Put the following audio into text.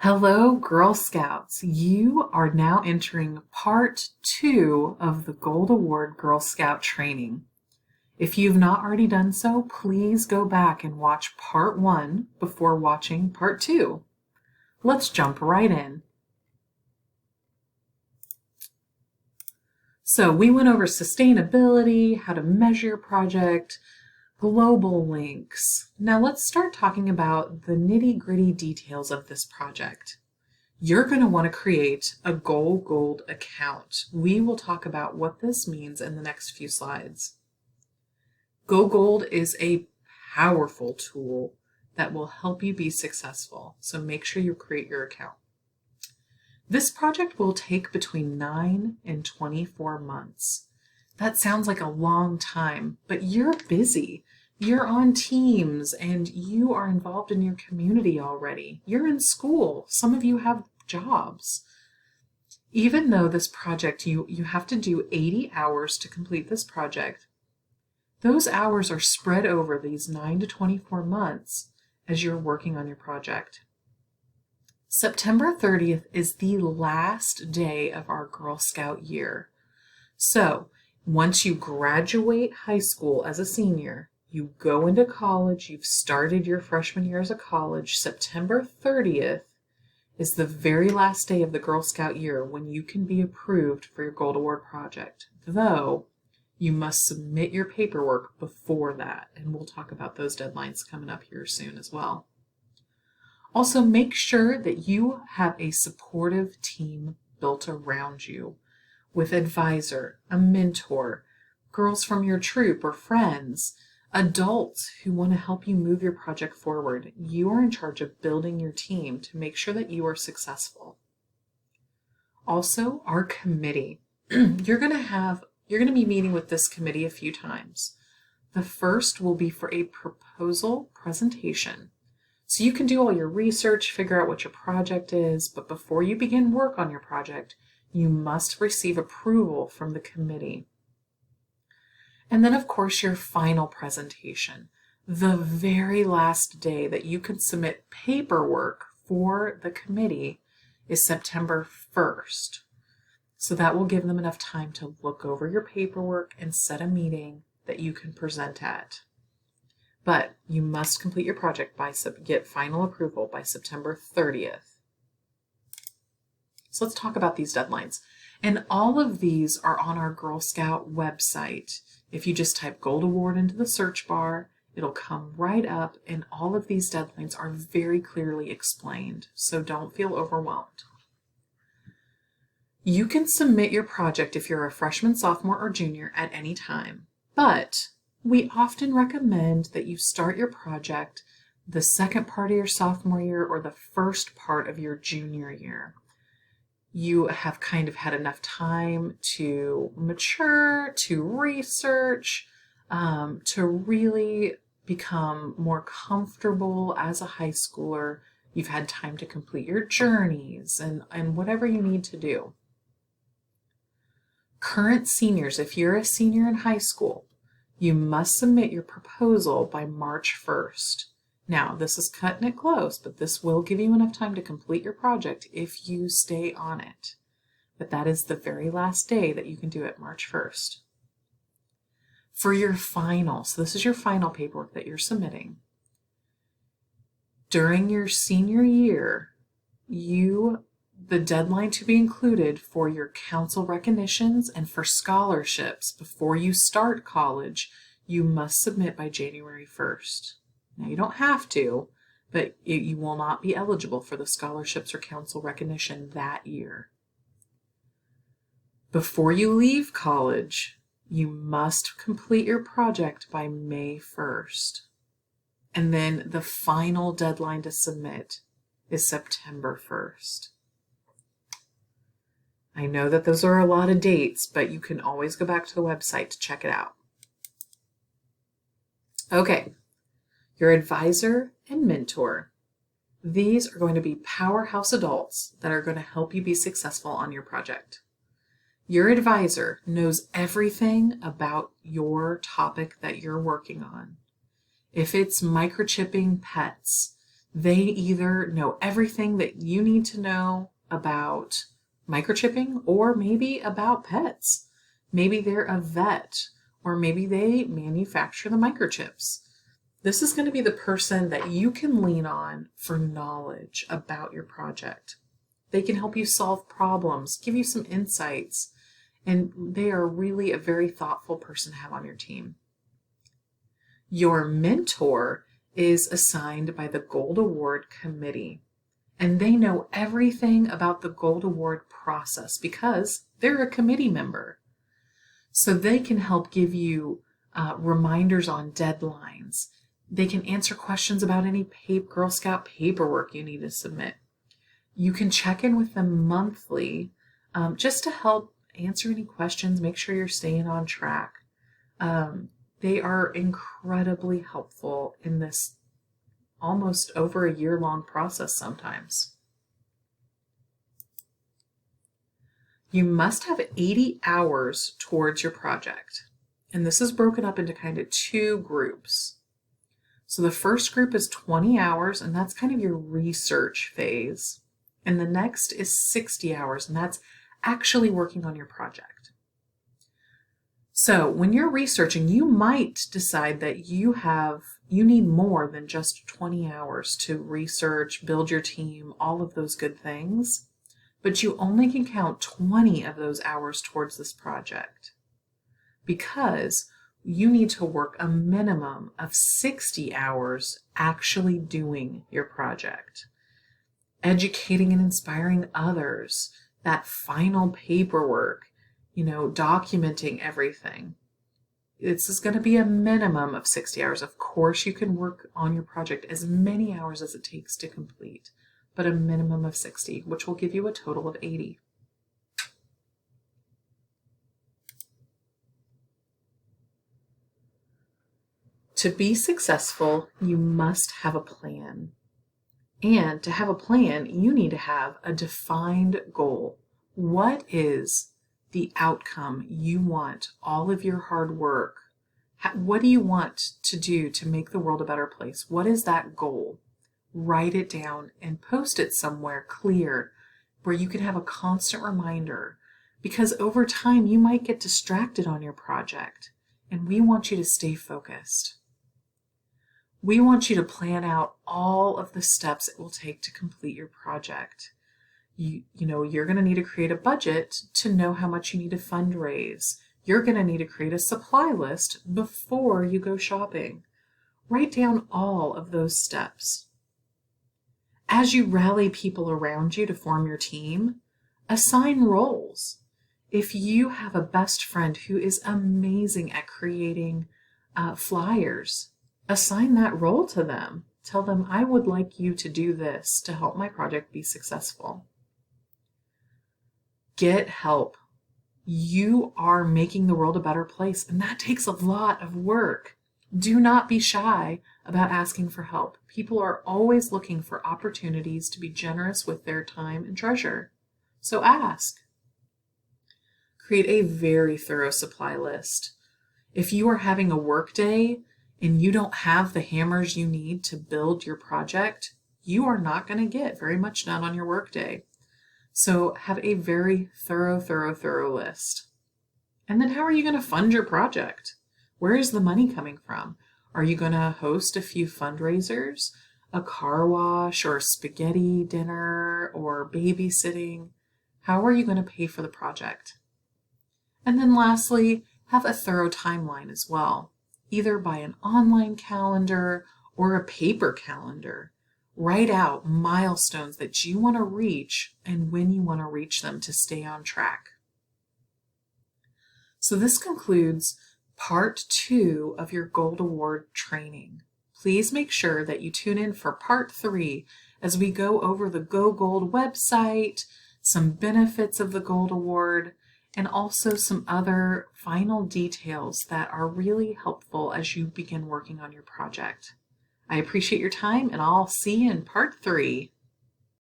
Hello, Girl Scouts. You are now entering part 2 of the Gold Award Girl Scout training. If you've not already done so, please go back and watch part 1 before watching part 2. Let's jump right in. So we went over sustainability, how to measure your project, global links. Now let's start talking about the nitty-gritty details of this project. You're going to want to create a GoGold account. We will talk about what this means in the next few slides. GoGold is a powerful tool that will help you be successful, so make sure you create your account. This project will take between 9 and 24 months. That sounds like a long time, but you're busy. You're on teams and you are involved in your community already. You're in school. Some of you have jobs. Even though this project, you have to do 80 hours to complete this project, those hours are spread over these 9 to 24 months as you're working on your project. September 30th is the last day of our Girl Scout year. So, once you graduate high school as a senior, you go into college, you've started your freshman year as a college, September 30th is the very last day of the Girl Scout year when you can be approved for your Gold Award project, though you must submit your paperwork before that, and we'll talk about those deadlines coming up here soon as well. Also, make sure that you have a supportive team built around you with advisor, a mentor, girls from your troop or friends, adults who want to help you move your project forward. You are in charge of building your team to make sure that you are successful. Also, our committee. You're going to be meeting with this committee a few times. The first will be for a proposal presentation. So you can do all your research, figure out what your project is, but before you begin work on your project, you must receive approval from the committee. And then, of course, your final presentation. The very last day that you can submit paperwork for the committee is September 1st. So that will give them enough time to look over your paperwork and set a meeting that you can present at. But you must complete your project get final approval by September 30th. So let's talk about these deadlines. And all of these are on our Girl Scout website. If you just type Gold Award into the search bar, it'll come right up, and all of these deadlines are very clearly explained, so don't feel overwhelmed. You can submit your project if you're a freshman, sophomore, or junior at any time, but we often recommend that you start your project the second part of your sophomore year or the first part of your junior year. You have kind of had enough time to mature, to research, to really become more comfortable as a high schooler. You've had time to complete your journeys and whatever you need to do. Current seniors, if you're a senior in high school, you must submit your proposal by March 1st. Now, this is cutting it close, but this will give you enough time to complete your project if you stay on it. But that is the very last day that you can do it, March 1st. For your final, so this is your final paperwork that you're submitting. During your senior year, the deadline to be included for your council recognitions and for scholarships before you start college, you must submit by January 1st. Now, you don't have to, but you will not be eligible for the scholarships or council recognition that year. Before you leave college, you must complete your project by May 1st. And then the final deadline to submit is September 1st. I know that those are a lot of dates, but you can always go back to the website to check it out. Okay. Your advisor and mentor. These are going to be powerhouse adults that are going to help you be successful on your project. Your advisor knows everything about your topic that you're working on. If it's microchipping pets, They either know everything that you need to know about microchipping or maybe about pets. Maybe they're a vet or maybe they manufacture the microchips. This is going to be the person that you can lean on for knowledge about your project. They can help you solve problems, give you some insights, and they are really a very thoughtful person to have on your team. Your mentor is assigned by the Gold Award Committee, and they know everything about the Gold Award process because they're a committee member. So they can help give you reminders on deadlines. They can answer questions about any Girl Scout paperwork you need to submit. You can check in with them monthly just to help answer any questions, make sure you're staying on track. They are incredibly helpful in this almost over a year-long process sometimes. You must have 80 hours towards your project. And this is broken up into kind of two groups. So the first group is 20 hours, and that's kind of your research phase. And the next is 60 hours, and that's actually working on your project. So when you're researching, you might decide that you need more than just 20 hours to research, build your team, all of those good things, but you only can count 20 of those hours towards this project because you need to work a minimum of 60 hours actually doing your project, educating and inspiring others, that final paperwork, documenting everything. This is going to be a minimum of 60 hours. Of course, you can work on your project as many hours as it takes to complete, but a minimum of 60, which will give you a total of 80. To be successful, you must have a plan. And to have a plan, you need to have a defined goal. What is the outcome you want all of your hard work? What do you want to do to make the world a better place? What is that goal? Write it down and post it somewhere clear where you can have a constant reminder, because over time you might get distracted on your project, and we want you to stay focused. We want you to plan out all of the steps it will take to complete your project. You're going to need to create a budget to know how much you need to fundraise. You're going to need to create a supply list before you go shopping. Write down all of those steps. As you rally people around you to form your team, assign roles. If you have a best friend who is amazing at creating flyers, assign that role to them. Tell them, I would like you to do this to help my project be successful. Get help. You are making the world a better place, and that takes a lot of work. Do not be shy about asking for help. People are always looking for opportunities to be generous with their time and treasure. So ask. Create a very thorough supply list. If you are having a work day and you don't have the hammers you need to build your project, you are not going to get very much done on your work day. So have a very thorough list. And then how are you going to fund your project? Where is the money coming from? Are you going to host a few fundraisers, a car wash or a spaghetti dinner or babysitting? How are you going to pay for the project? And then lastly, have a thorough timeline as well, either by an online calendar or a paper calendar. Write out milestones that you want to reach and when you want to reach them to stay on track. So this concludes part 2 of your Gold Award training. Please make sure that you tune in for part 3 as we go over the Go Gold website, some benefits of the Gold Award, and also some other final details that are really helpful as you begin working on your project. I appreciate your time, and I'll see you in part 3.